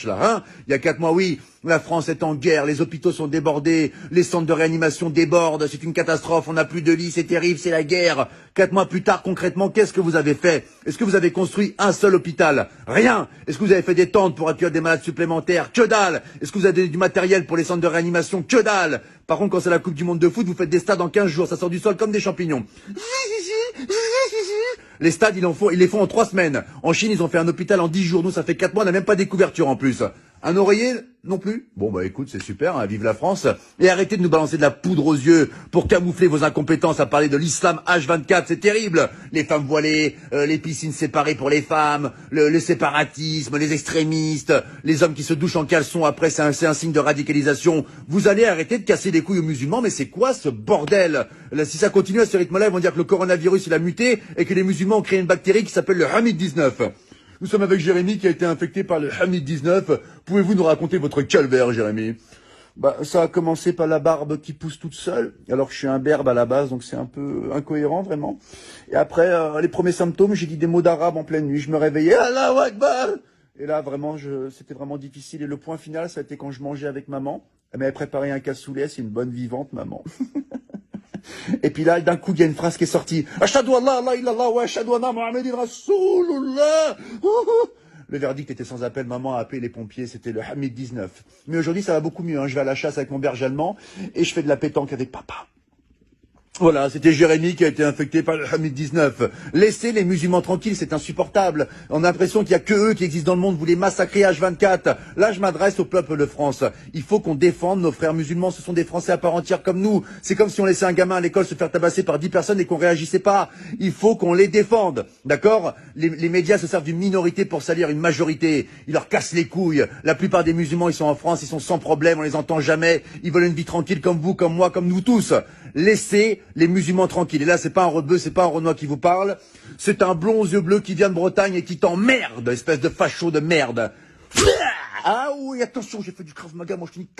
là, hein. Il y a 4 mois, oui, la France est en guerre, les hôpitaux sont débordés, les centres de réanimation débordent, c'est une catastrophe, on n'a plus de lits, c'est terrible, c'est la guerre. 4 mois plus tard, concrètement, qu'est-ce que vous avez fait? Est-ce que vous avez construit un seul hôpital? Rien. Est-ce que vous avez fait des tentes pour accueillir des malades supplémentaires? Que dalle. Est-ce que vous avez donné du matériel pour les centres de réanimation? Que dalle. Par contre, quand c'est la Coupe du Monde de foot, vous faites des stades en 15 jours, ça sort du sol comme des champignons. Les stades, ils les font en 3 semaines. En Chine, ils ont fait un hôpital en 10 jours. Nous, ça fait 4 mois, on n'a même pas des couvertures en plus. Un oreiller non plus? Bon, bah écoute, c'est super, hein, vive la France. Et arrêtez de nous balancer de la poudre aux yeux pour camoufler vos incompétences à parler de l'islam H24, c'est terrible. Les femmes voilées, les piscines séparées pour les femmes, le séparatisme, les extrémistes, les hommes qui se douchent en caleçon après, c'est un signe de radicalisation. Vous allez arrêter de casser les couilles aux musulmans, mais c'est quoi ce bordel? Là, si ça continue à ce rythme-là, ils vont dire que le coronavirus, il a muté et que les musulmans ont créé une bactérie qui s'appelle le Hamid-19. Nous sommes avec Jérémy qui a été infecté par le Hamid-19. Pouvez-vous nous raconter votre calvaire, Jérémy? Bah, ça a commencé par la barbe qui pousse toute seule, alors que je suis un berbe à la base, donc c'est un peu incohérent, vraiment. Et après, les premiers symptômes, j'ai dit des mots d'arabe en pleine nuit. Je me réveillais, Allahu Akbar! Et là, vraiment, c'était vraiment difficile. Et le point final, ça a été quand je mangeais avec maman. Elle m'avait préparé un cassoulet, c'est une bonne vivante, maman. Et puis là, d'un coup, il y a une phrase qui est sortie. Ashhadu an la ilaha illallah wa ashhadu anna Muhammadan Rasulullah. Le verdict était sans appel. Maman a appelé les pompiers. C'était le Hamid 19. Mais aujourd'hui, ça va beaucoup mieux. Hein. Je vais à la chasse avec mon berger allemand et je fais de la pétanque avec papa. Voilà, c'était Jérémy qui a été infecté par le Hamid 19. Laissez les musulmans tranquilles, c'est insupportable. On a l'impression qu'il y a que eux qui existent dans le monde. Vous les massacrez H24. Là, je m'adresse au peuple de France. Il faut qu'on défende nos frères musulmans. Ce sont des Français à part entière comme nous. C'est comme si on laissait un gamin à l'école se faire tabasser par 10 personnes et qu'on réagissait pas. Il faut qu'on les défende. D'accord? Les médias se servent d'une minorité pour salir une majorité. Ils leur cassent les couilles. La plupart des musulmans, ils sont en France, ils sont sans problème, on les entend jamais. Ils veulent une vie tranquille comme vous, comme moi, comme nous tous. Laissez les musulmans tranquilles. Et là, c'est pas un rebeu, c'est pas un Renoir qui vous parle. C'est un blond aux yeux bleus qui vient de Bretagne et qui t'emmerde, espèce de facho de merde. Ah oui, attention, j'ai fait du Krav Maga, moi je te dis